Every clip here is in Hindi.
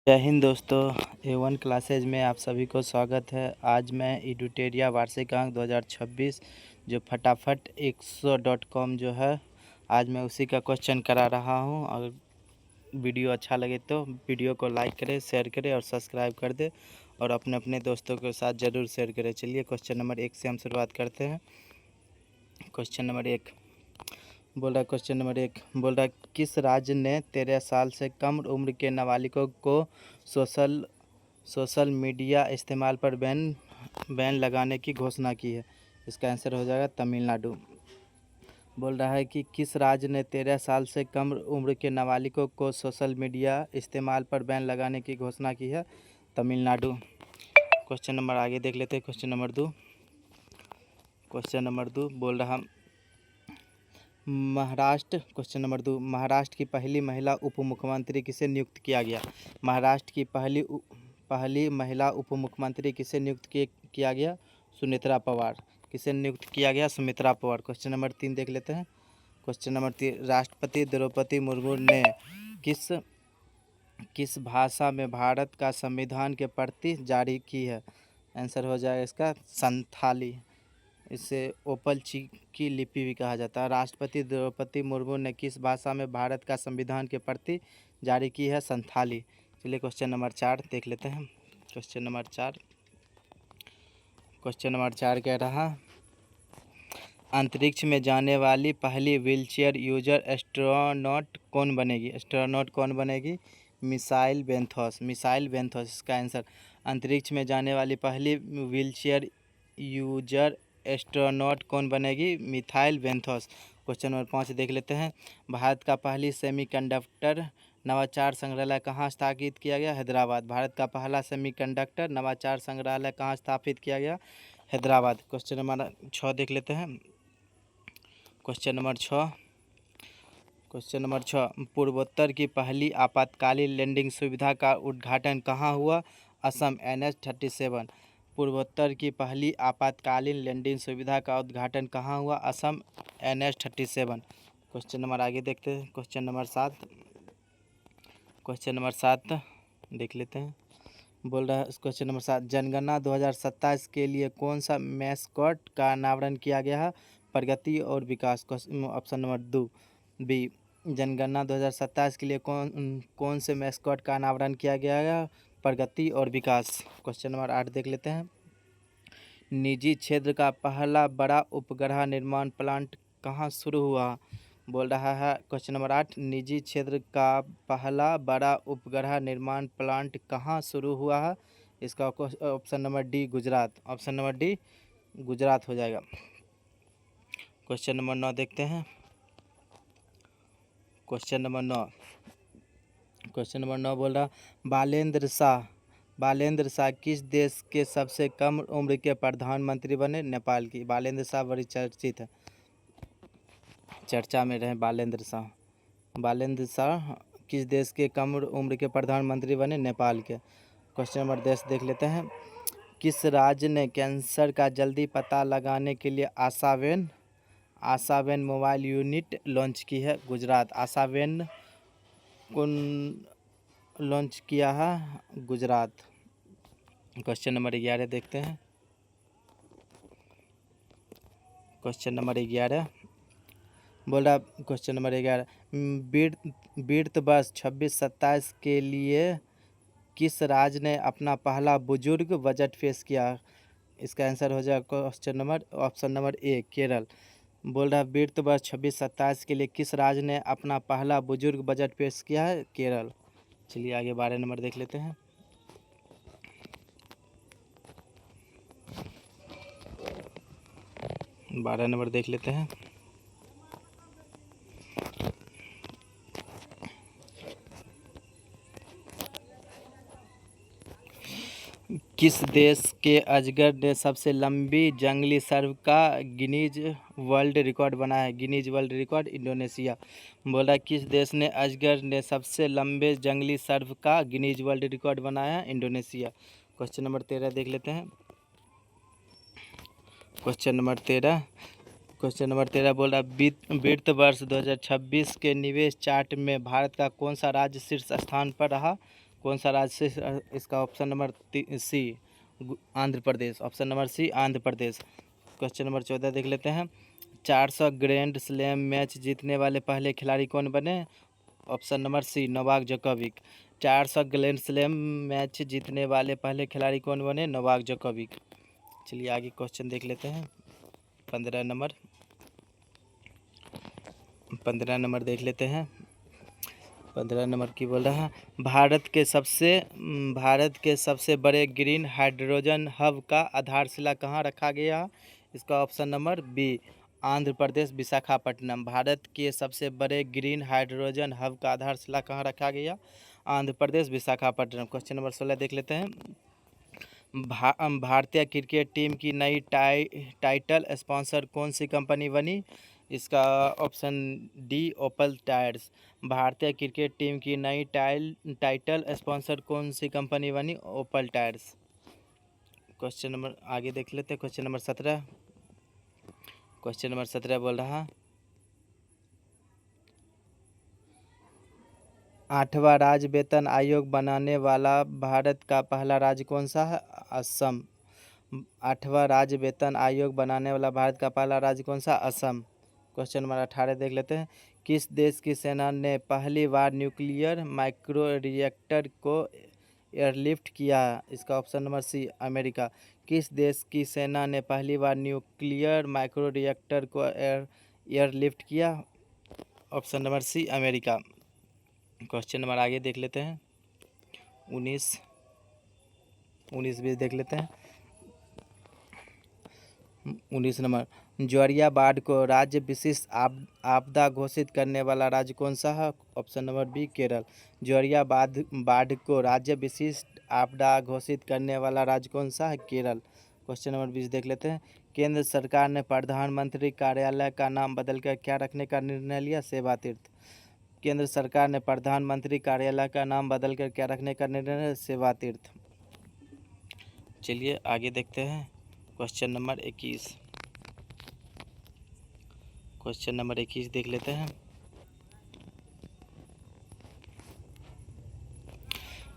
जय हिंद दोस्तों। A1 क्लासेज में आप सभी को स्वागत है। आज मैं एडुटेरिया वार्षिक अंक 2026 जो फटाफट 100.com जो है, आज मैं उसी का क्वेश्चन करा रहा हूं। अगर वीडियो अच्छा लगे तो वीडियो को लाइक करें, शेयर करें और सब्सक्राइब कर दें और अपने अपने दोस्तों के साथ ज़रूर शेयर करें। चलिए क्वेश्चन नंबर 1 से हम शुरुआत करते हैं। क्वेश्चन नंबर 1 बोल रहा है, क्वेश्चन नंबर 1 बोल रहा है, किस राज्य ने 13 साल से कम उम्र के नाबालिगों को सोशल मीडिया इस्तेमाल पर बैन लगाने की घोषणा की है? इसका आंसर हो जाएगा तमिलनाडु। बोल रहा है कि किस राज्य ने 13 साल से कम उम्र के नाबालिगों को सोशल मीडिया इस्तेमाल पर बैन लगाने की घोषणा की है? तमिलनाडु। क्वेश्चन नंबर आगे देख लेते हैं। क्वेश्चन नंबर 2 बोल रहा, क्वेश्चन नंबर 2, महाराष्ट्र की पहली महिला उप मुख्यमंत्री किसे नियुक्त किया गया? महाराष्ट्र की पहली महिला उप मुख्यमंत्री किसे नियुक्त किया गया? सुमित्रा पवार। किसे नियुक्त किया गया? सुमित्रा पवार। क्वेश्चन नंबर 3 देख लेते हैं। क्वेश्चन नंबर 3, राष्ट्रपति द्रौपदी मुर्मू ने किस भाषा में भारत का संविधान के प्रति जारी की है? आंसर हो जाएगा इसका संथाली। इसे ओपल की लिपि भी कहा जाता है। राष्ट्रपति द्रौपदी मुर्मू ने किस भाषा में भारत का संविधान के प्रति जारी की है? संथाली। चलिए क्वेश्चन नंबर 4 देख लेते हैं। क्वेश्चन नंबर 4 कह रहा, अंतरिक्ष में जाने वाली पहली व्हीलचेयर यूजर एस्ट्रोनॉट कौन बनेगी? Missile benthos. इसका आंसर। अंतरिक्ष में जाने वाली पहली व्हीलचेयर यूजर एस्ट्रोनॉट कौन बनेगी? Missile benthos. क्वेश्चन नंबर 5 देख लेते हैं। भारत का पहली सेमीकंडक्टर नवाचार संग्रहालय कहाँ स्थापित किया गया? हैदराबाद। भारत का पहला सेमीकंडक्टर नवाचार संग्रहालय कहाँ स्थापित किया गया? हैदराबाद। क्वेश्चन नंबर 6 देख लेते हैं। क्वेश्चन नंबर 6, पूर्वोत्तर की पहली आपातकालीन लैंडिंग सुविधा का उद्घाटन कहाँ हुआ? असम। NH-37। पूर्वोत्तर की पहली आपातकालीन लैंडिंग सुविधा का उद्घाटन कहाँ हुआ? असम। NH-37। क्वेश्चन नंबर आगे देखते हैं। क्वेश्चन नंबर 7 देख लेते हैं। बोल रहा है क्वेश्चन नंबर 7, जनगणना 2027 के लिए कौन सा मैस्कॉट का अनावरण किया गया है? प्रगति और विकास। ऑप्शन नंबर 2 बी, जनगणना 2027 के लिए कौन से मैस्कॉट का अनावरण किया गया है? प्रगति और विकास। क्वेश्चन नंबर 8 देख लेते हैं। निजी क्षेत्र का पहला बड़ा उपग्रह निर्माण प्लांट कहाँ शुरू हुआ? बोल रहा है क्वेश्चन नंबर 8, निजी क्षेत्र का पहला बड़ा उपग्रह निर्माण प्लांट कहाँ शुरू हुआ है? इसका ऑप्शन नंबर डी गुजरात हो जाएगा। क्वेश्चन नंबर 9 देखते हैं। क्वेश्चन नंबर 9 बोल रहा, बालेंद्र शाह किस देश के सबसे कम उम्र के प्रधानमंत्री बने? नेपाल की। बालेंद्र शाह बड़ी चर्चित है, चर्चा में रहे बालेंद्र शाह किस देश के कम उम्र के प्रधानमंत्री बने? नेपाल के। क्वेश्चन नंबर 10 देख लेते हैं। किस राज्य ने कैंसर का जल्दी पता लगाने के लिए आशावेन मोबाइल यूनिट लॉन्च की है? गुजरात। आशावेन कौन लॉन्च किया है? गुजरात। क्वेश्चन नंबर 11 देखते हैं। क्वेश्चन नंबर 11 बोल रहा, क्वेश्चन नंबर 11, वित्त वर्ष 26-27 के लिए किस राज्य ने अपना पहला बुजुर्ग बजट पेश किया? इसका आंसर हो जाएगा ऑप्शन नंबर ए, केरल। बोल रहा है वित्त वर्ष 26-27 के लिए किस राज्य ने अपना पहला बुजुर्ग बजट पेश किया है? केरल। चलिए आगे 12 नंबर देख लेते हैं। 12 नंबर देख लेते हैं। किस देश के अजगर ने सबसे लंबी जंगली सर्प का गिनीज वर्ल्ड रिकॉर्ड बनाया है? Guinness world record Indonesia. बोल रहा है किस देश ने अजगर ने सबसे लंबे जंगली सर्प का गिनीज वर्ल्ड रिकॉर्ड बनाया है? इंडोनेशिया। क्वेश्चन नंबर 13 देख लेते हैं। क्वेश्चन नंबर 13 बोल रहा है वित्त वर्ष 2026 के निवेश चार्ट में भारत का कौन सा राज्य शीर्ष स्थान पर रहा? कौन सा राज्य से इसका ऑप्शन नंबर सी आंध्र प्रदेश, ऑप्शन नंबर सी आंध्र प्रदेश। क्वेश्चन नंबर 14 देख लेते हैं। 400 ग्रैंड स्लैम मैच जीतने वाले पहले खिलाड़ी कौन बने? Option number C Novak Djokovic. 400 grand slam match जीतने वाले पहले खिलाड़ी कौन बने? Novak Djokovic. चलिए आगे क्वेश्चन देख लेते हैं। 15 नंबर देख लेते हैं। 15 नंबर की बोल रहा है, भारत के सबसे बड़े ग्रीन हाइड्रोजन हब का आधारशिला कहाँ रखा गया? इसका option number B Andhra Pradesh Visakhapatnam. Bharat के सबसे बड़े ग्रीन हाइड्रोजन हब का आधारशिला कहाँ रखा गया? आंध्र प्रदेश विशाखापट्टनम। क्वेश्चन नंबर 16 देख लेते हैं। भारतीय क्रिकेट टीम की नई टाइटल स्पॉन्सर कौन सी कंपनी बनी? इसका ऑप्शन डी ओपल टायर्स। भारतीय क्रिकेट टीम की नई टाइटल स्पॉन्सर कौन सी कंपनी बनी? ओपल टायर्स। क्वेश्चन नंबर आगे देख लेते हैं। क्वेश्चन नंबर 17 बोल रहा, 8वां राज्य वेतन आयोग बनाने वाला भारत का पहला राज्य कौन सा है? असम। 8वां राज्य वेतन आयोग बनाने वाला भारत का पहला राज्य कौन सा? असम। क्वेश्चन नंबर 18 देख लेते हैं। किस देश की सेना ने पहली बार न्यूक्लियर माइक्रो रिएक्टर को एयरलिफ्ट किया? इसका ऑप्शन नंबर सी अमेरिका। किस देश की सेना ने पहली बार न्यूक्लियर माइक्रो रिएक्टर को एयरलिफ्ट किया? Option number C America. Question number आगे देख लेते हैं। 19-20 देख लेते हैं। 19 नंबर, ज्वारिया बाढ़ को राज्य विशिष्ट आपदा घोषित करने वाला राज्य कौन सा है? Option number B Kerala. ज्वारिया बाढ़ को राज्य विशिष्ट आपदा घोषित करने वाला राज्य कौन सा है? केरल। क्वेश्चन नंबर 20 देख लेते हैं। केंद्र सरकार ने प्रधानमंत्री कार्यालय का नाम बदलकर क्या रखने का निर्णय लिया? सेवा तीर्थ। केंद्र सरकार ने प्रधानमंत्री कार्यालय का नाम बदलकर क्या रखने का निर्णय? सेवा तीर्थ। चलिए आगे देखते हैं। क्वेश्चन नंबर 21 देख लेते हैं।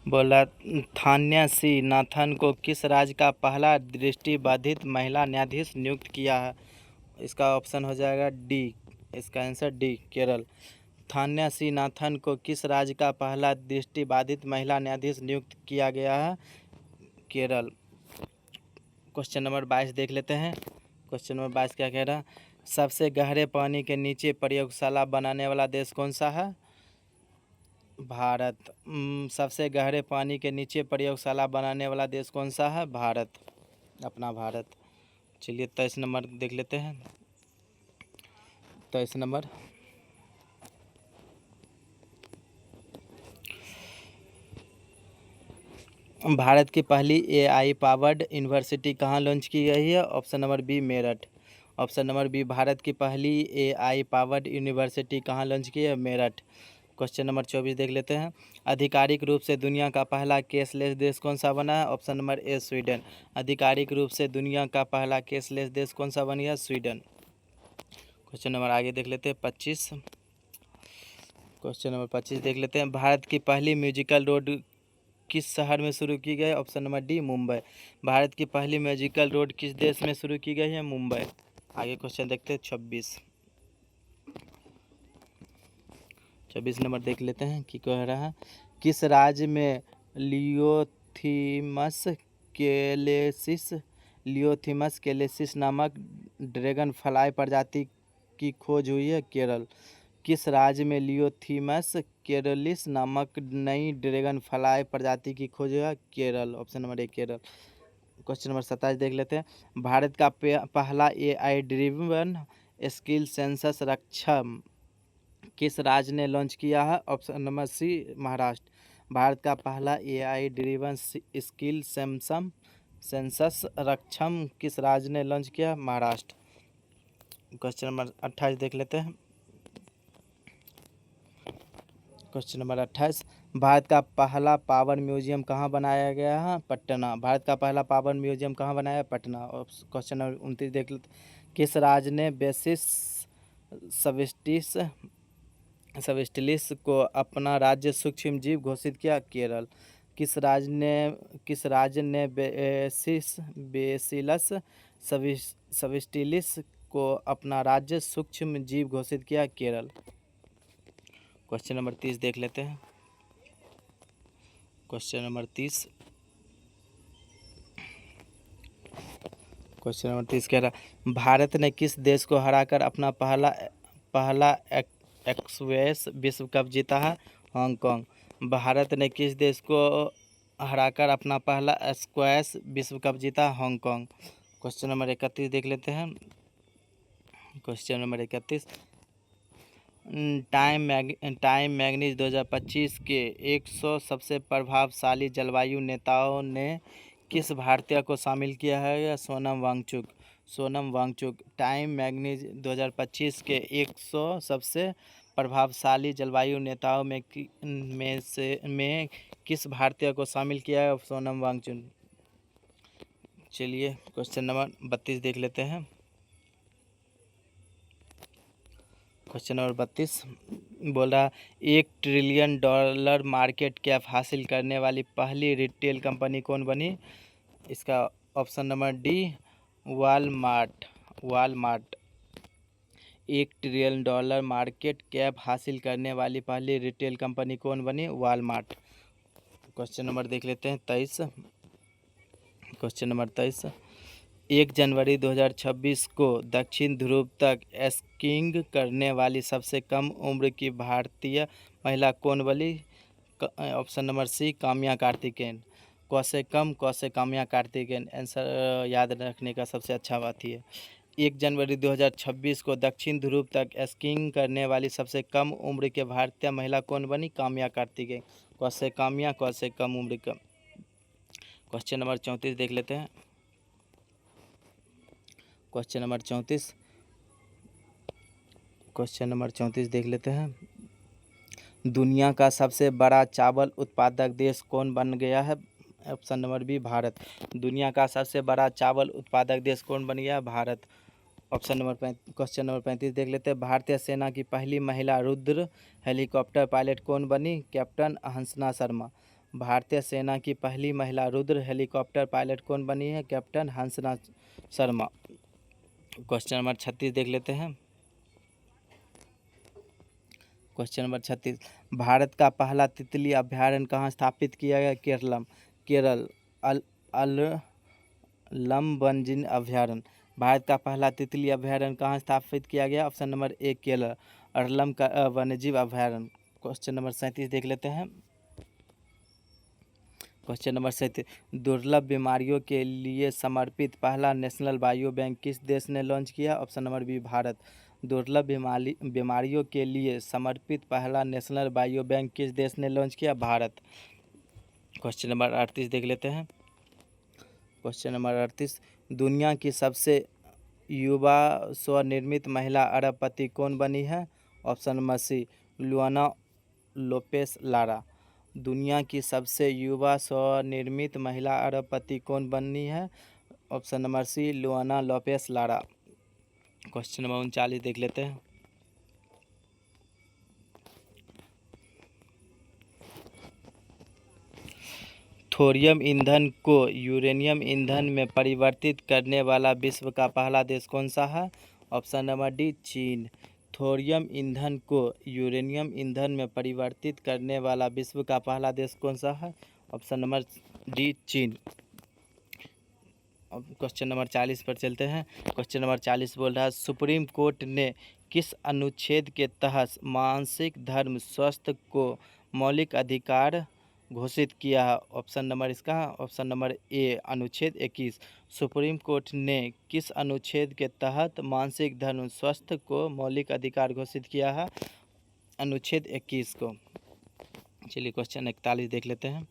बोला, थान्या सी नाथन को किस राज्य का पहला दृष्टिबाधित महिला न्यायाधीश नियुक्त किया है? इसका ऑप्शन हो जाएगा डी, इसका आंसर डी केरल। थान्या सी नाथन को किस राज्य का पहला दृष्टिबाधित महिला न्यायाधीश नियुक्त किया गया है? केरल। क्वेश्चन नंबर 22 देख लेते हैं। क्वेश्चन नंबर 22 क्या कह रहा है? सबसे गहरे पानी के नीचे प्रयोगशाला बनाने वाला देश कौन सा है? भारत। सबसे गहरे पानी के नीचे प्रयोगशाला बनाने वाला देश कौन सा है? भारत, अपना भारत। चलिए 23 नंबर देख लेते हैं। 23 नंबर, भारत की पहली AI पावर्ड यूनिवर्सिटी कहाँ लॉन्च की गई है? Option number B Meerut. Option number B, Bharat की पहली AI पावर्ड यूनिवर्सिटी कहाँ लॉन्च की है? मेरठ। क्वेश्चन नंबर 24 देख लेते हैं। आधिकारिक रूप से दुनिया का पहला कैशलेस देश कौन सा बना है? ऑप्शन नंबर ए स्वीडन। आधिकारिक रूप से दुनिया का पहला कैशलेस देश कौन सा बन गया? स्वीडन। क्वेश्चन नंबर आगे देख लेते हैं 25। क्वेश्चन नंबर 25 देख लेते हैं। भारत की पहली म्यूजिकल रोड किस शहर में शुरू की गई? Option number D Mumbai. Bharat की पहली म्यूजिकल रोड किस देश में शुरू की गई है? मुंबई। आगे क्वेश्चन देखते हैं 26 नंबर देख लेते हैं कि कह रहा है, किस राज्य में लियोथीमस केलेसिस नामक ड्रैगन फ्लाई प्रजाति की खोज हुई है? केरल। किस राज्य में लियोथीमस केरलिस नामक नई ड्रैगन फ्लाई प्रजाति की खोज हुई है? Kerala. Option number A Kerala. Question number 27 देख लेते हैं। भारत का पहला AI ड्रिवन स्किल सेंसस रक्षम किस राज्य ने लॉन्च किया है? Option number C Maharashtra. Bharat का पहला AI ड्रिवन स्किल सेंसस रक्षम किस राज्य ने लॉन्च किया? महाराष्ट्र। क्वेश्चन नंबर 28 देख लेते हैं। क्वेश्चन नंबर 28, भारत का पहला पावर म्यूजियम कहाँ बनाया गया है? पटना। भारत का पहला पावर म्यूजियम कहाँ बनाया है? पटना। और क्वेश्चन नंबर 29 देख लेते, किस राज्य ने बेसिस सबस्टिलिस को अपना राज्य सूक्ष्म जीव घोषित किया? केरल। किस राज्य ने बेसिलस सविस्टिलिस को अपना राज्य सूक्ष्म जीव घोषित किया? केरल। क्वेश्चन नंबर 30 देख लेते हैं। क्वेश्चन नंबर 30 कह रहा, भारत ने किस देश को हराकर अपना पहला एक्सवेस विश्व कप जीता है? हांगकांग। भारत ने किस देश को हराकर अपना पहला स्क्वैश विश्व कप जीता? हांगकांग। क्वेश्चन नंबर 31 देख लेते हैं। क्वेश्चन नंबर 31, टाइम मैगजीन 2025 के 100 सबसे प्रभावशाली जलवायु नेताओं ने किस भारतीय को शामिल किया है? सोनम वांगचुक। टाइम मैगजीन 2025 के 100 सबसे प्रभावशाली जलवायु नेताओं में किस भारतीय को शामिल किया है? सोनम वांगचुक। चलिए क्वेश्चन नंबर 32 देख लेते हैं। क्वेश्चन नंबर 32 बोल रहा, $1 ट्रिलियन मार्केट कैप हासिल करने वाली पहली रिटेल कंपनी कौन बनी? इसका option number D, Walmart. $1 trillion market cap हासिल करने वाली पहली रिटेल कंपनी कौन बनी? वॉलमार्ट। क्वेश्चन नंबर देख लेते हैं 23। क्वेश्चन नंबर 23, 1 जनवरी 2026 को दक्षिण ध्रुव तक स्कीइंग करने वाली सबसे कम उम्र की भारतीय महिला कौन बनी? Option number C, Kamya Karthikeyan. कौसे काम्या कार्तिकेयन। आंसर याद रखने का सबसे अच्छा बात ही है। 1 जनवरी 2026 को दक्षिण ध्रुव तक स्कीइंग करने वाली सबसे कम उम्र के भारतीय महिला कौन बनी? काम्या कार्तिकेयन। कौसे कम उम्र का। क्वेश्चन नंबर 34 देख लेते हैं। क्वेश्चन नंबर 34 देख लेते हैं। दुनिया का सबसे बड़ा चावल उत्पादक देश कौन बन गया है? Option number B, Bharat. दुनिया का सबसे बड़ा चावल उत्पादक देश कौन बन गया? भारत। क्वेश्चन नंबर 35 देख लेते हैं। भारतीय सेना की पहली महिला रुद्र हेलीकॉप्टर पायलट कौन बनी? कैप्टन हंसना शर्मा। भारतीय सेना की पहली महिला रुद्र हेलीकॉप्टर पायलट कौन बनी है? कैप्टन हंसना शर्मा। क्वेश्चन नंबर 36 देख लेते हैं। क्वेश्चन नंबर 36, भारत का पहला तितली अभ्यारण्य कहाँ स्थापित किया गया? केरल। लंबनजिन अभ्यारण्य। भारत का पहला तितली अभ्यारण्य कहाँ स्थापित किया गया? Option number A, Kerala. Aralam का वन्यजीव अभ्यारण्य। क्वेश्चन नंबर 37 देख लेते हैं। क्वेश्चन नंबर 37, दुर्लभ बीमारियों के लिए समर्पित पहला नेशनल बायो बैंक किस देश ने लॉन्च किया? Option number B, Bharat. दुर्लभ बीमारियों के लिए समर्पित पहला नेशनल बायो बैंक किस देश ने लॉन्च किया? भारत। क्वेश्चन नंबर 38 देख लेते हैं। क्वेश्चन नंबर 38, दुनिया की सबसे युवा स्वनिर्मित महिला अरबपति कौन बनी है? Option number C, Luana Lopes Lara. दुनिया की सबसे युवा स्वनिर्मित महिला अरबपति कौन बनी है? Option number C, Luana Lopes Lara. Question number 39 देख लेते हैं। थोरियम ईंधन को यूरेनियम ईंधन में परिवर्तित करने वाला विश्व का पहला देश कौन सा है? ऑप्शन नंबर डी, चीन। थोरियम ईंधन को यूरेनियम ईंधन में परिवर्तित करने वाला विश्व का पहला देश कौन सा है? ऑप्शन नंबर डी, चीन। अब क्वेश्चन नंबर 40 पर चलते हैं। क्वेश्चन नंबर 40 बोल रहा है, सुप्रीम कोर्ट ने किस अनुच्छेद के तहत मानसिक धर्म स्वास्थ्य को मौलिक अधिकार घोषित किया है? ऑप्शन नंबर ए, अनुच्छेद 21। सुप्रीम कोर्ट ने किस अनुच्छेद के तहत मानसिक धर्म स्वास्थ्य को मौलिक अधिकार घोषित किया है? अनुच्छेद 21 को। चलिए क्वेश्चन 41 देख लेते हैं।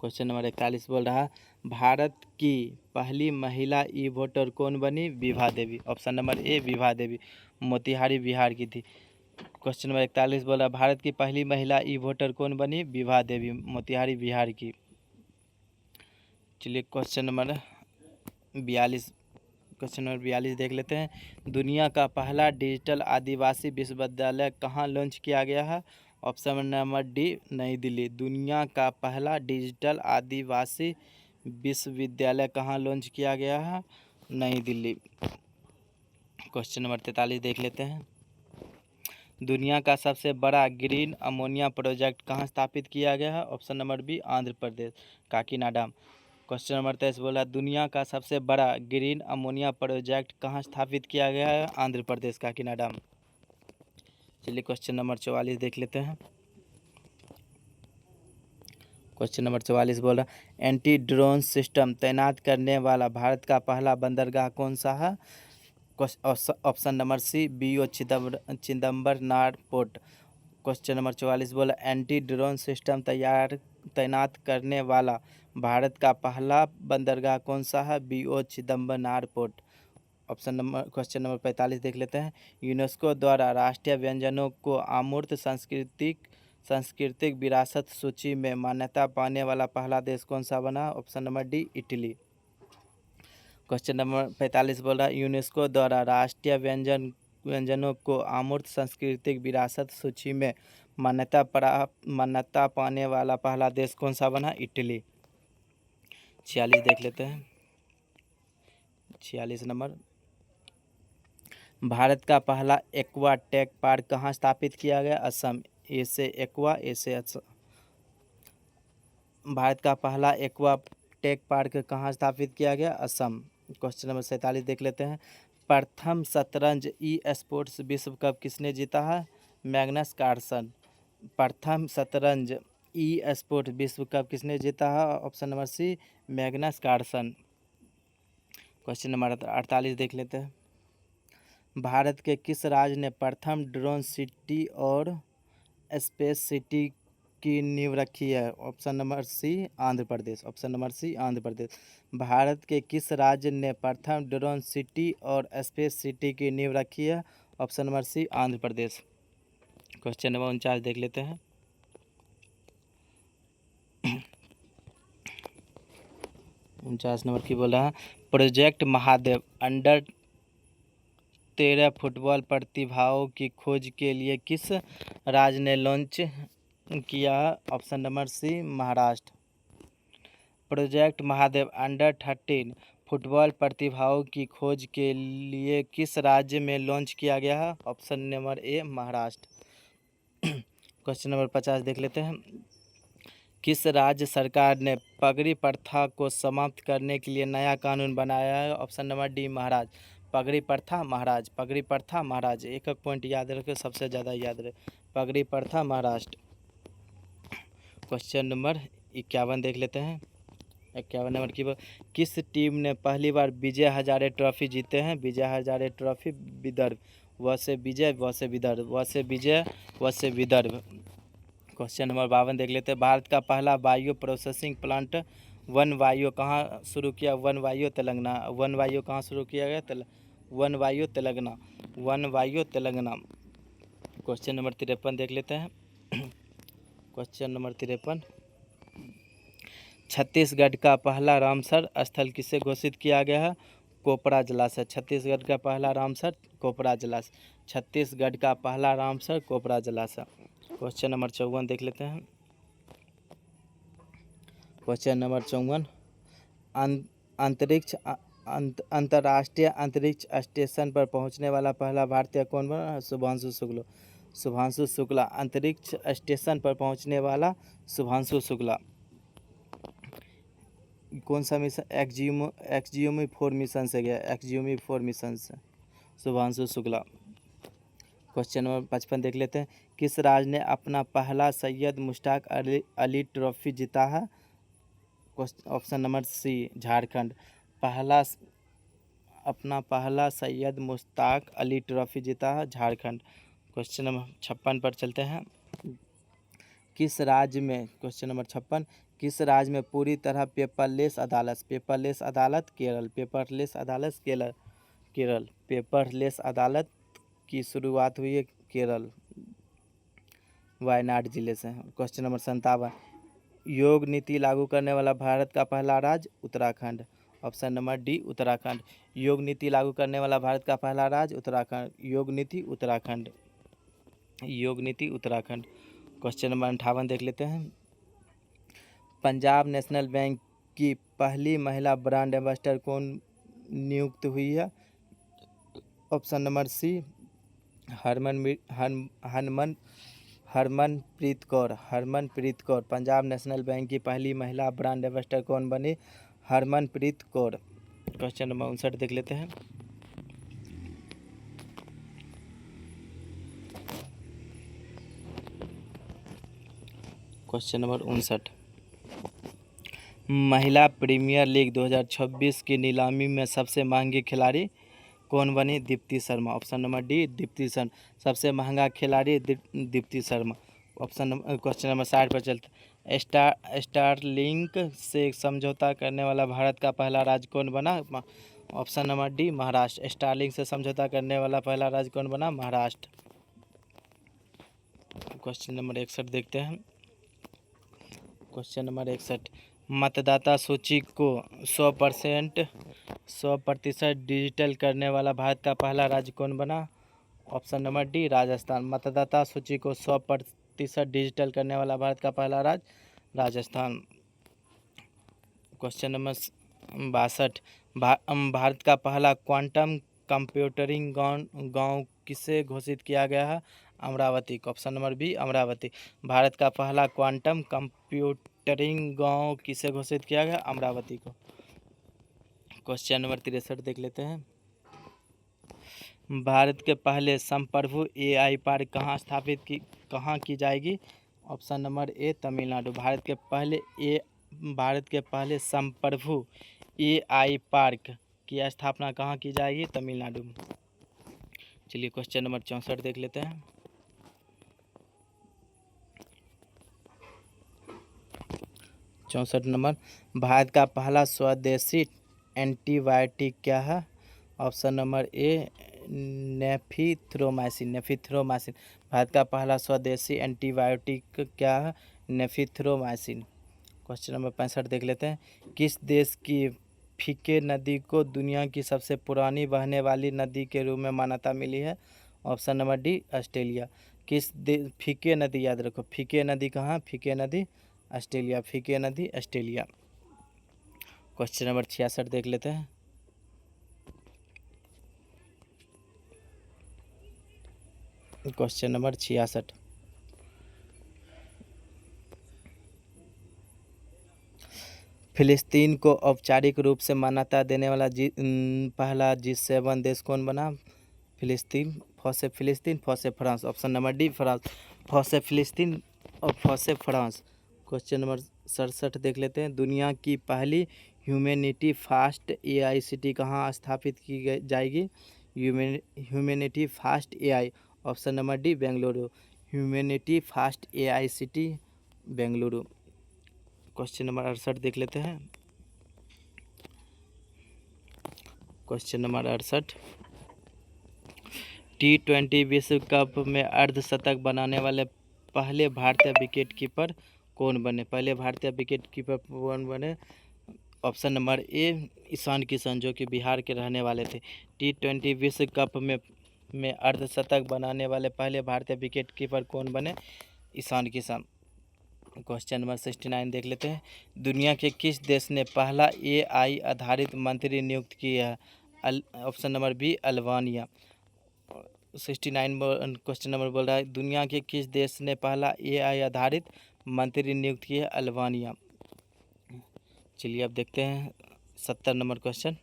क्वेश्चन नंबर 41 बोल रहा है, भारत की पहली महिला ई वोटर कौन बनी? विभा देवी। ऑप्शन नंबर ए, विभा देवी, मोतिहारी बिहार की थी। क्वेश्चन नंबर 41 बोल रहा है, भारत की पहली महिला ई वोटर कौन बनी? विभा देवी, मोतिहारी बिहार की। चलिए क्वेश्चन नंबर 42 देख लेते हैं। दुनिया का पहला डिजिटल आदिवासी विश्वविद्यालय कहाँ लॉन्च किया गया है? ऑप्शन नंबर डी नई दिल्ली। दुनिया का पहला डिजिटल आदिवासी विश्वविद्यालय कहाँ लॉन्च किया गया है? नई दिल्ली। क्वेश्चन नंबर 43 देख लेते हैं। दुनिया का सबसे बड़ा ग्रीन अमोनिया प्रोजेक्ट कहाँ स्थापित किया गया है? Option number B Andhra Pradesh, Kakinada. Question number 23 बोला दुनिया का सबसे बड़ा ग्रीन अमोनिया प्रोजेक्ट कहाँ स्थापित किया गया है? आंध्र प्रदेश, काकीनाडा। चलिए क्वेश्चन नंबर 44 देख लेते हैं। क्वेश्चन नंबर 44 बोला एंटी ड्रोन सिस्टम तैनात करने वाला भारत का पहला बंदरगाह कौन सा है? Option number C BO Chidambaranar port. Question number 44 बोला एंटी ड्रोन सिस्टम तैनात करने वाला भारत का पहला बंदरगाह कौन सा है? BO Chidambaranar port. Question number 45 देख लेते हैं। यूनेस्को द्वारा राष्ट्रीय व्यंजनों को अमूर्त सांस्कृतिक विरासत सूची में मान्यता पाने वाला पहला देश कौन सा बना? Option number D Italy. Question number 45 बोल रहा है यूनेस्को द्वारा राष्ट्रीय व्यंजनों को अमूर्त सांस्कृतिक विरासत सूची में मान्यता पाने वाला पहला देश कौन सा बना? इटली। 46 देख लेते हैं। 46 नंबर भारत का पहला एक्वा टेक पार्क कहाँ स्थापित किया गया? असम। ए से एक्वा, ए से असम। भारत का पहला एक्वा टेक पार्क कहाँ स्थापित किया गया? असम। क्वेश्चन नंबर 47 देख लेते हैं। प्रथम शतरंज स्पोर्ट्स विश्व कप किसने जीता है? Magnus Carlsen. प्रथम शतरंज स्पोर्ट्स विश्व कप किसने जीता है? Option number C Magnus Carlsen. Question number 48 देख लेते हैं। भारत के किस राज्य ने प्रथम ड्रोन सिटी और स्पेस सिटी की नींव रखी है? ऑप्शन नंबर सी आंध्र प्रदेश। ऑप्शन नंबर सी आंध्र प्रदेश। भारत के किस राज्य ने प्रथम ड्रोन सिटी और स्पेस सिटी की नींव रखी है? ऑप्शन नंबर सी आंध्र प्रदेश। क्वेश्चन नंबर 49 देख लेते हैं। 49 नंबर की बोल रहा है प्रोजेक्ट महादेव अंडर-13 फुटबॉल प्रतिभाओं की खोज के लिए किस राज्य ने लॉन्च किया? Option number C Maharashtra. Project Mahadev अंडर-13 फुटबॉल प्रतिभाओं की खोज के लिए किस राज्य में लॉन्च किया गया है? ऑप्शन नंबर ए महाराष्ट्र। क्वेश्चन नंबर 50 देख लेते हैं। किस राज्य सरकार ने पगड़ी प्रथा को समाप्त करने के लिए नया कानून बनाया है? Option number D Maharashtra. पगड़ी प्रथा महाराज, पगड़ी प्रथा महाराज, एक पॉइंट याद रखें, सबसे ज़्यादा याद रहे। पगड़ी प्रथा महाराष्ट्र। क्वेश्चन नंबर 51 देख लेते हैं। 51 नंबर की किस टीम ने पहली बार विजय हजारे ट्रॉफी जीते हैं? विजय हजारे ट्रॉफी विदर्भ, व से विजय, व से विदर्भ, व से विजय, व से विदर्भ। क्वेश्चन नंबर 52 देख लेते हैं। भारत का पहला bio processing plant one bio कहाँ शुरू किया? One bio Telangana. One bio कहाँ शुरू किया गया? One bio Telangana, one bio Telangana. Question number 53 देख लेते हैं। क्वेश्चन नंबर 53 छत्तीसगढ़ का पहला रामसर स्थल किसे घोषित किया गया है? कोपरा जलाशय। छत्तीसगढ़ का पहला रामसर कोपरा जलाशय। छत्तीसगढ़ का पहला रामसर कोपरा जलाशय। क्वेश्चन नंबर 54 देख लेते हैं। क्वेश्चन नंबर 54 अंतर्राष्ट्रीय अंतरिक्ष स्टेशन पर पहुंचने वाला पहला भारतीय कौन बना? शुभांशु शुक्ला। शुभांशु शुक्ला अंतरिक्ष स्टेशन पर पहुंचने वाला शुभांशु शुक्ला। कौन सा मिशन? एक्सजीओमी 4 मिशन से गया, एक्सजीओमी 4 मिशन से शुभांशु शुक्ला। क्वेश्चन नंबर 55 देख लेते हैं। किस राज्य ने अपना पहला सैयद मुश्ताक अली ट्रॉफी जीता है? Option number C Jharkhand. अपना पहला सैयद मुश्ताक अली ट्रॉफी जीता है झारखंड। क्वेश्चन नंबर 56 पर चलते हैं। किस राज्य में, क्वेश्चन नंबर 56, किस राज्य में पूरी तरह पेपरलेस अदालत? पेपरलेस अदालत केरल। पेपरलेस अदालत केरल। पेपरलेस अदालत की शुरुआत हुई है केरल, वायनाड जिले से। क्वेश्चन नंबर 57 योग नीति लागू करने वाला भारत का पहला राज्य? Uttarakhand. Option number D Uttarakhand. योग नीति लागू करने वाला भारत का पहला राज्य? उत्तराखंड। योग नीति उत्तराखंड। योग नीति उत्तराखंड। क्वेश्चन नंबर 58 देख लेते हैं। पंजाब नेशनल बैंक की पहली महिला ब्रांड एम्बेसडर कौन नियुक्त हुई है? Option number C Harmanpreet Kaur. Punjab National Bank की पहली महिला ब्रांड एम्बेसडर कौन बनी? हरमनप्रीत कौर। क्वेश्चन नंबर 59 देख लेते हैं। क्वेश्चन नंबर 59, महिला प्रीमियर लीग 2026 की नीलामी में सबसे महंगी खिलाड़ी कौन बनी? Deepti Sharma. Option number D Deepti Sharma. सबसे महंगा खिलाड़ी दीप्ति शर्मा। क्वेश्चन नंबर 60 पर चलते। स्टारलिंक से समझौता करने वाला भारत का पहला राज्य कौन बना? Option number D Maharashtra. Starlink से समझौता करने वाला पहला राज्य कौन बना? महाराष्ट्र। क्वेश्चन नंबर 61 देखते हैं। क्वेश्चन नंबर 61, मतदाता सूची को 100% डिजिटल करने वाला भारत का पहला राज्य कौन बना? Option number D Rajasthan. मतदाता सूची को 100% डिजिटल करने वाला भारत का पहला राज्य राजस्थान। क्वेश्चन नंबर 62, भारत का पहला क्वांटम कंप्यूटिंग गांव किसे घोषित किया गया है? Amaravati. Option number B Amaravati. Bharat का पहला क्वांटम कंप्यूटिंग गांव किसे घोषित किया गया? अमरावती को। क्वेश्चन नंबर 63 देख लेते हैं। भारत के पहले संप्रभु AI पार्क कहाँ की जाएगी? ऑप्शन नंबर ए तमिलनाडु। भारत के पहले संप्रभु AI पार्क की स्थापना कहाँ की जाएगी? तमिलनाडु में। चलिए क्वेश्चन नंबर 64 देख लेते हैं। चौंसठ नंबर, भारत का पहला स्वदेशी एंटीबायोटिक क्या है? Option number A nafithromycin. Bharat का पहला स्वदेशी एंटीबायोटिक क्या है? नेफिथ्रोमाइसिन। क्वेश्चन नंबर 65 देख लेते हैं। किस देश की फीके नदी को दुनिया की सबसे पुरानी बहने वाली नदी के रूप में मान्यता मिली है? Option number D Australia. फीके नदी याद रखो, फीके नदी कहाँ? फीके नदी ऑस्ट्रेलिया। फीके नदी ऑस्ट्रेलिया। क्वेश्चन नंबर 66 देख लेते हैं। क्वेश्चन नंबर 66, फिलिस्तीन को औपचारिक रूप से मान्यता देने वाला पहला G7 देश कौन बना? फिलिस्तीन। Fosse France. Option number D France. Fosse फिलिस्तीन और फॉसे फ्रांस। क्वेश्चन नंबर 67 देख लेते हैं। दुनिया की पहली ह्यूमैनिटी फास्ट AI सिटी कहाँ स्थापित की जाएगी? Humanity fast AI। Option number D Bengaluru. Humanity fast AI city Bengaluru. Question number 68 देख लेते हैं। क्वेश्चन नंबर 68, T20 विश्व कप में अर्धशतक बनाने वाले पहले भारतीय विकेट कीपर कौन बने? Option number A Ishan Kishan, जो कि बिहार के रहने वाले थे। T20 विश्व कप में अर्धशतक बनाने वाले पहले भारतीय विकेट कीपर कौन बने? ईशान किशन। क्वेश्चन नंबर 69 देख लेते हैं। दुनिया के किस देश ने पहला AI आधारित मंत्री नियुक्त किया है? Option number B Albania. 69 question number बोल रहा है, दुनिया के किस देश ने पहला AI आधारित मंत्री नियुक्त किया है? अल्बानिया। चलिए अब देखते हैं 70 नंबर क्वेश्चन।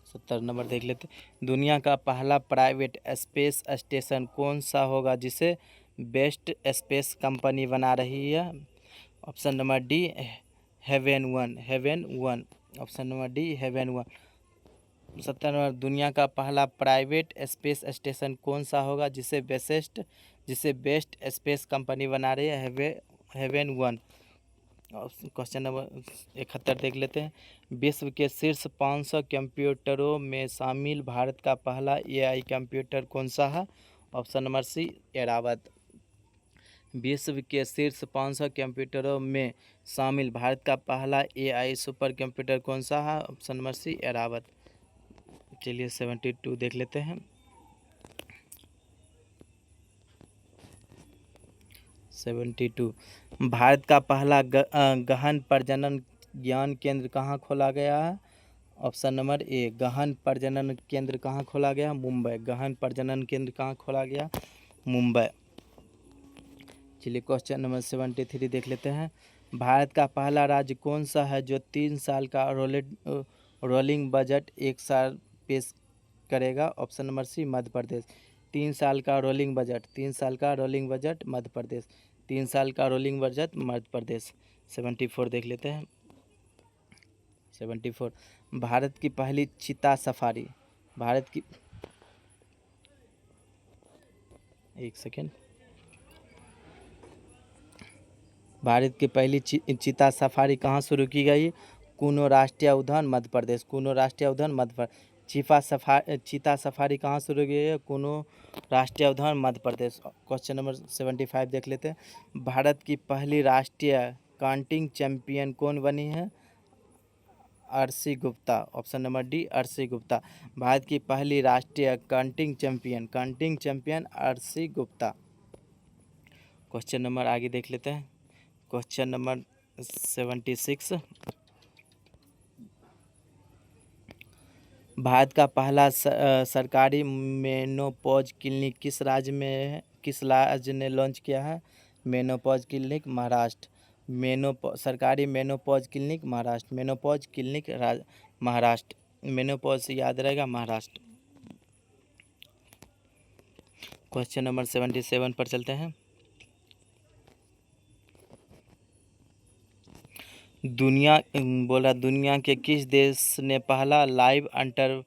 70 नंबर देख लेते हैं। दुनिया का पहला प्राइवेट स्पेस स्टेशन कौन सा होगा जिसे बेस्ट स्पेस कंपनी बना रही है? Option number D Haven One. Option number D Haven One. 70 number, दुनिया का पहला प्राइवेट स्पेस स्टेशन कौन सा होगा जिसे बेस्ट स्पेस कंपनी बना रही है? Haven one. क्वेश्चन नंबर 71 देख लेते हैं। विश्व के शीर्ष 500 कंप्यूटरों में शामिल भारत का पहला AI कंप्यूटर कौन सा है? Option number C Airavat. विश्व के शीर्ष 500 कंप्यूटरों में शामिल भारत का पहला AI सुपर कंप्यूटर कौन सा है? Option number C Airavat. चलिए 72 देख लेते हैं। 72। भारत का पहला गहन प्रजनन ज्ञान केंद्र कहाँ खोला गया है? ऑप्शन नंबर ए, गहन प्रजनन केंद्र कहाँ खोला गया? मुंबई। गहन प्रजनन केंद्र कहाँ खोला गया? मुंबई। चलिए क्वेश्चन नंबर 73 देख लेते हैं। भारत का पहला राज्य कौन सा है जो 3 साल का रोलिंग बजट एक साल पेश करेगा? ऑप्शन नंबर सी, मध्य प्रदेश। 3 साल का रोलिंग बजट, 3 साल का रोलिंग बजट मध्य प्रदेश, 3 साल का रोलिंग बजट मध्य प्रदेश। 74 देख लेते हैं। 74, भारत की पहली चीता सफारी, भारत की, एक सेकेंड, भारत की पहली चीता सफारी कहाँ शुरू की गई? कुनो राष्ट्रीय उद्यान मध्य प्रदेश, कुनो राष्ट्रीय उद्यान मध्य प्रदेश। चीता सफारी कहाँ शुरू की गई? कुनो राष्ट्रीय उद्यान मध्य प्रदेश। क्वेश्चन नंबर 75 देख लेते हैं। भारत की पहली राष्ट्रीय कांटिंग चैंपियन कौन बनी है? RC Gupta. Option number D, RC Gupta. Bharat की पहली राष्ट्रीय counting champion RC Gupta. Question number आगे देख लेते हैं। क्वेश्चन नंबर 76, भारत का पहला सरकारी मेनोपॉज क्लिनिक किस राज्य ने लॉन्च किया है? Menopause clinic Maharashtra. सरकारी menopause clinic Maharashtra, menopause clinic Maharashtra. Menopause से याद रहेगा महाराष्ट्र। क्वेश्चन नंबर 77 पर चलते हैं। दुनिया के किस देश ने पहला लाइव अंडर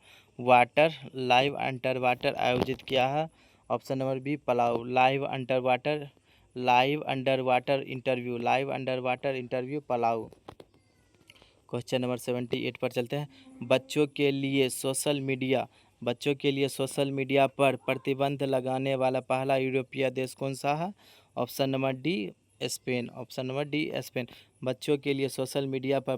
वाटर आयोजित किया है? Option number B, Palau. Live under water interview Palau. Question number 78 पर चलते हैं। बच्चों के लिए सोशल मीडिया पर प्रतिबंध लगाने वाला पहला यूरोपीय देश कौन सा है? Option number D, Spain. Option number D, Spain. बच्चों के लिए सोशल मीडिया पर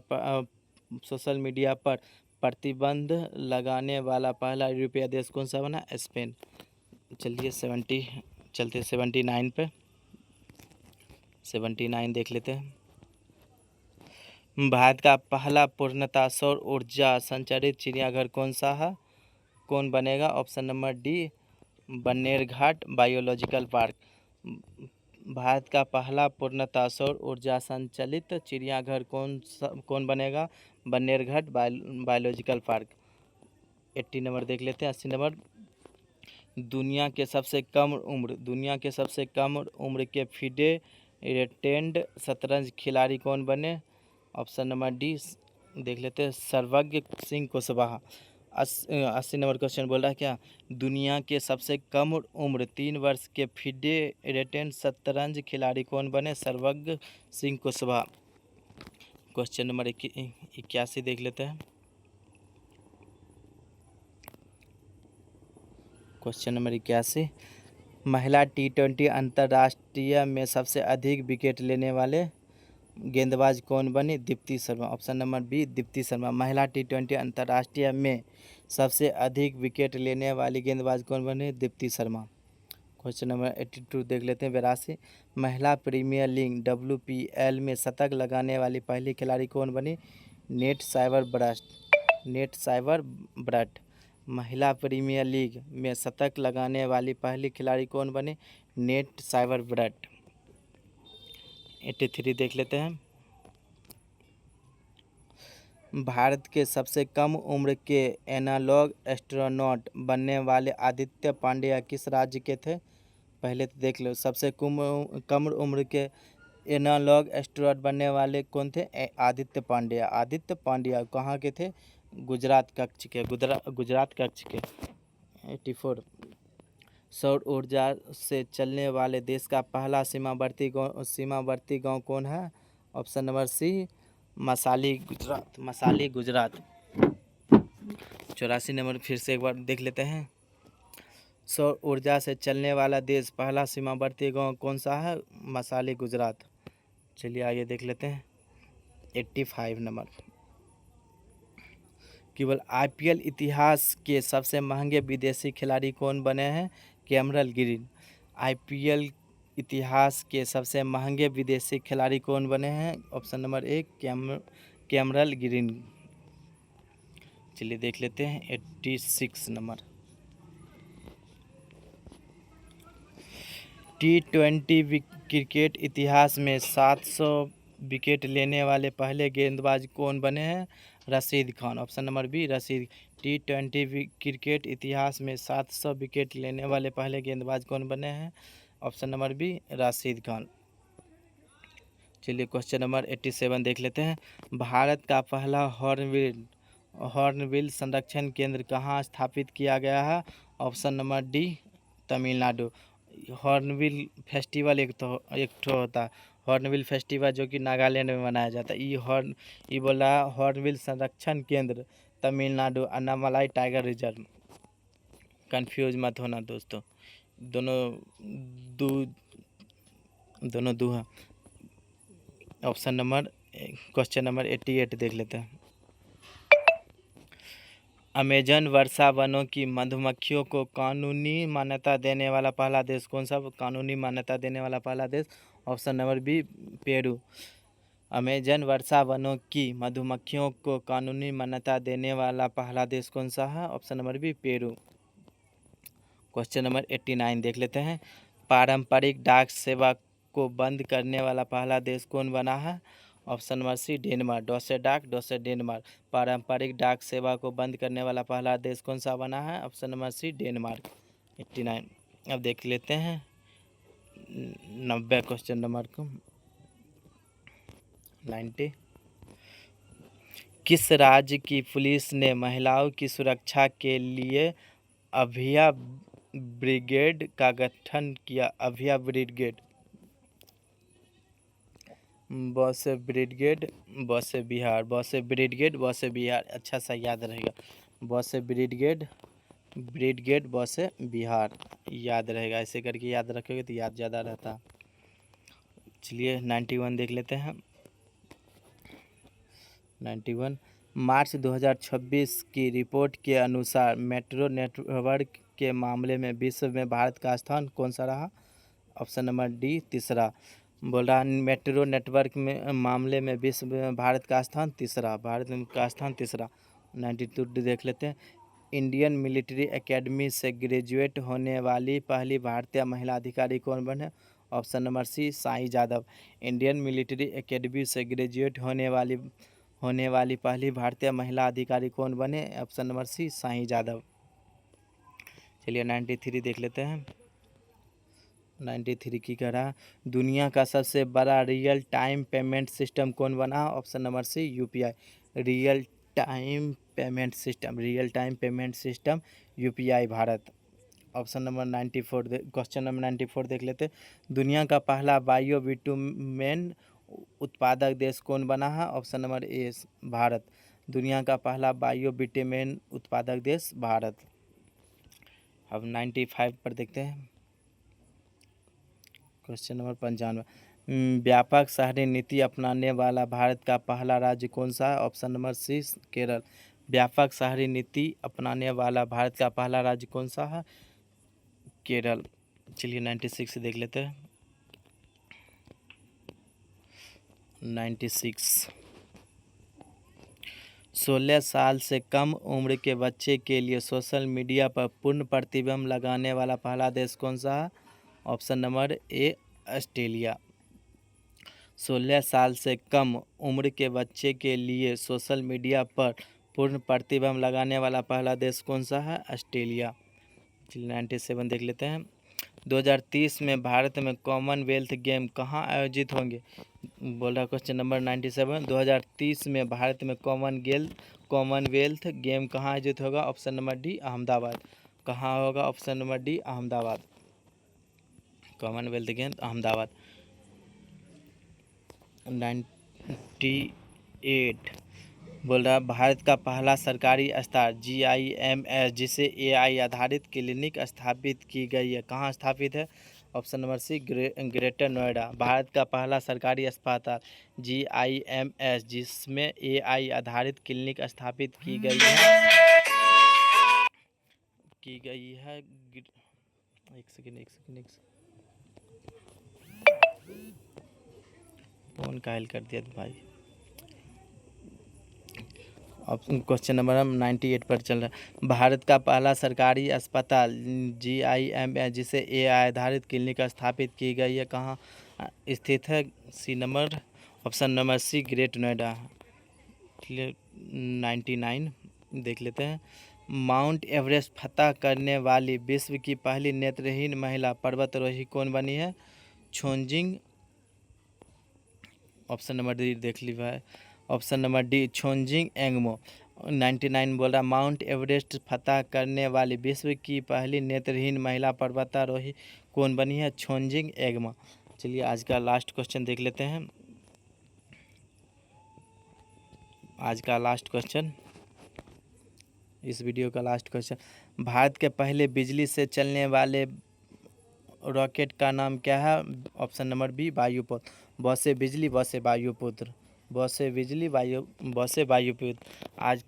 प्रतिबंध लगाने वाला पहला यूरोपीय देश कौन सा बना? स्पेन। चलिए 79 पे, 79 देख लेते हैं। भारत का पहला पूर्णतः सौर ऊर्जा संचालित चिड़ियाघर कौन सा है? कौन बनेगा? Option number D, Bannerghatta biological park. Bharat का पहला पूर्णतः सौर ऊर्जा संचालित चिड़ियाघर कौन बनेगा? बन्नेरघाट बायोलॉजिकल पार्क। 80 नंबर देख लेते हैं। 80 नंबर, दुनिया के सबसे कम उम्र के फिडे रेटेंड शतरंज खिलाड़ी कौन बने? ऑप्शन नंबर डी देख लेते हैं, सर्वज्ञ सिंह कुशवाहा। 80 नंबर क्वेश्चन बोल रहा है क्या? दुनिया के सबसे कम उम्र 3 वर्ष के फिडे रेटेंड शतरंज खिलाड़ी कौन बने? सर्वज्ञ सिंह कुशवाहा। क्वेश्चन नंबर 81 देख लेते हैं। क्वेश्चन नंबर 81, महिला T20 अंतर्राष्ट्रीय में सबसे अधिक विकेट लेने वाले गेंदबाज कौन बनी? Deepti Sharma. Option number B, Deepti Sharma. महिला T20 अंतर्राष्ट्रीय में सबसे अधिक विकेट लेने वाली गेंदबाज कौन बनी? दीप्ति शर्मा। क्वेश्चन नंबर 82 देख लेते हैं। 82, महिला प्रीमियर लीग WPL में शतक लगाने वाली पहली खिलाड़ी कौन बनी? Net cyber brought. महिला प्रीमियर लीग में शतक लगाने वाली पहली खिलाड़ी कौन बनी? Net cyber brought. 83 देख लेते हैं। भारत के सबसे कम उम्र के एनालॉग एस्ट्रोनॉट बनने वाले आदित्य पांड्या किस राज्य के थे? पहले तो देख लो, सबसे कम उम्र के एनालॉग एस्ट्रोनॉट बनने वाले कौन थे? आदित्य पांड्या कहाँ के थे? गुजरात कक्ष के। 84, सौर ऊर्जा से चलने वाले देश का पहला सीमावर्ती गांव कौन है? Option number C, Masali Gujarat. 84 number फिर से एक बार देख लेते हैं। सौर ऊर्जा से चलने वाला देश पहला सीमावर्ती गांव कौन सा है? मसाली गुजरात। चलिए आगे देख लेते हैं। 85 नंबर, केवल IPL इतिहास के सबसे महंगे विदेशी खिलाड़ी कौन बने हैं? Cameron green. IPL इतिहास के सबसे महंगे विदेशी खिलाड़ी कौन बने हैं? ऑप्शन नंबर ए कैमरल ग्रीन। चलिए देख लेते हैं 86 नंबर। T20 क्रिकेट इतिहास में 700 विकेट लेने वाले पहले गेंदबाज कौन बने हैं? Rashid Khan. Option number B Rashid. T20 cricket इतिहास में 700 विकेट लेने वाले पहले गेंदबाज कौन बने हैं? Option number B Rashid Khan. चलिए क्वेश्चन नंबर 87 देख लेते हैं। भारत का पहला हॉर्नबिल संरक्षण केंद्र कहाँ स्थापित किया गया है? Option number D Tamil Nadu. Hornbill festival एक ठो होता है, हॉर्नबिल फेस्टिवल, जो कि नागालैंड में मनाया जाता है। ये बोला हॉर्नबिल संरक्षण केंद्र Tamil Nadu, Annamalai tiger reserve. Confuse मत होना दोस्तों, दोनों दू हैं। ऑप्शन नंबर क्वेश्चन नंबर 88 देख लेते हैं। अमेजन वर्षा वनों की मधुमक्खियों को कानूनी मान्यता देने वाला पहला देश कौन सा? कानूनी मान्यता देने वाला पहला देश option number B Peru. Amazon वर्षा वनों की मधुमक्खियों को कानूनी मान्यता देने वाला पहला देश कौन सा है? Option number B Peru. Question number 89 देख लेते हैं। पारंपरिक डाक सेवा को बंद करने वाला पहला देश कौन बना है? Option number C Denmark. डॉसे डेनमार्क। पारंपरिक डाक सेवा को बंद करने वाला पहला देश कौन सा बना है? Option number C Denmark. 89। अब देख लेते हैं 90 क्वेश्चन नंबर को। 90। किस राज्य की पुलिस ने महिलाओं की सुरक्षा के लिए अभया ब्रिगेड का गठन किया? Abhaya brigade. Boss brigade, boss Bihar. अच्छा सा याद रहेगा, बॉस ब्रिगेड बॉस बिहार, याद रहेगा। ऐसे करके याद रखोगे तो याद ज़्यादा रहता। चलिए 91 देख लेते हैं। 91। मार्च 2026 की रिपोर्ट के अनुसार मेट्रो नेटवर्क के मामले में विश्व में भारत का स्थान कौन सा रहा? ऑप्शन नंबर डी तीसरा। बोल रहा मेट्रो नेटवर्क में मामले में विश्व में भारत का स्थान तीसरा। 92 देख लेते हैं। इंडियन मिलिट्री एकेडमी से ग्रेजुएट होने वाली पहली भारतीय महिला अधिकारी कौन बने? Option number C Sai Jadhav. Indian Military Academy से ग्रेजुएट होने वाली पहली भारतीय महिला अधिकारी कौन बने? Option number C Sai Jadhav. चलिए 93 देख लेते हैं। 93 की कह रहा दुनिया का सबसे बड़ा रियल टाइम पेमेंट सिस्टम कौन बना? Option number C UPI. Real time payment system UPI Bharat. Option number 94 question number 94 देख लेते। दुनिया का पहला बायो बिटुमेन उत्पादक देश कौन बना है? ऑप्शन नंबर ए भारत। दुनिया का पहला बायो बिटुमेन उत्पादक देश भारत। अब 95 पर देखते हैं। Question number 95। व्यापक शहरी नीति अपनाने वाला भारत का पहला राज्य कौन सा है? Option number C Kerala. व्यापक शहरी नीति अपनाने वाला भारत का पहला राज्य कौन सा है? केरल। चलिए 96 देख लेते हैं। 96। 16 साल से कम उम्र के बच्चे के लिए सोशल मीडिया पर पूर्ण प्रतिबंध लगाने वाला पहला देश कौन सा है? Option number A Australia. 16 साल से कम उम्र के बच्चे के लिए सोशल मीडिया पर पूर्ण प्रतिबंध लगाने वाला पहला देश कौन सा है? ऑस्ट्रेलिया। 97 देख लेते हैं। 2030 में भारत में कॉमनवेल्थ गेम कहाँ आयोजित होंगे? बोल रहा क्वेश्चन नंबर 97। 2030 में भारत में कॉमनवेल्थ गेम कहाँ आयोजित होगा? Option number D Ahmedabad. कहाँ होगा? Option number D Ahmedabad. Commonwealth game Ahmedabad. 98 बोल रहा भारत का पहला सरकारी अस्पताल GIMS जिसे AI आधारित क्लिनिक स्थापित की गई है, कहाँ स्थापित है? Option number C Greater Noida. Bharat का पहला सरकारी अस्पताल GIMS जिसमें AI आधारित क्लिनिक स्थापित की गई है एक सेकेंड। फोन कायल कर दिया भाई। ऑप्शन क्वेश्चन नंबर 98 पर चल रहा है। भारत का पहला सरकारी अस्पताल GIM जिसे AI आधारित क्लिनिक स्थापित की गई है कहाँ स्थित है? Option number C Great Noida. 99 देख लेते हैं। माउंट एवरेस्ट फतह करने वाली विश्व की पहली नेत्रहीन महिला पर्वतारोही कौन बनी है? छोंजिंग। ऑप्शन नंबर डी देख लीजिए। Option number D Chonzin Angmo. 99 बोल रहा माउंट एवरेस्ट फतह करने वाली विश्व की पहली नेत्रहीन महिला पर्वतारोही कौन बनी है? छोंजिंग एंगमो। चलिए आज का लास्ट क्वेश्चन देख लेते हैं। आज का लास्ट क्वेश्चन, इस वीडियो का लास्ट क्वेश्चन। भारत के पहले बिजली से चलने वाले रॉकेट का नाम क्या है? Option number B वायुपुत्र। बसे बिजली बसे वायुपुत्र। बसे बिजली बसे वायुपुत्र। आज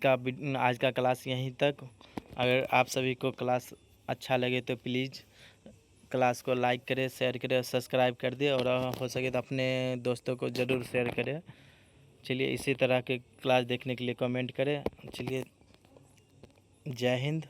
का क्लास यहीं तक। अगर आप सभी को क्लास अच्छा लगे तो प्लीज़ क्लास को लाइक करें, शेयर करें और सब्सक्राइब कर दें, और हो सके तो अपने दोस्तों को ज़रूर शेयर करें। चलिए इसी तरह के क्लास देखने के लिए कमेंट करें। चलिए जय हिंद।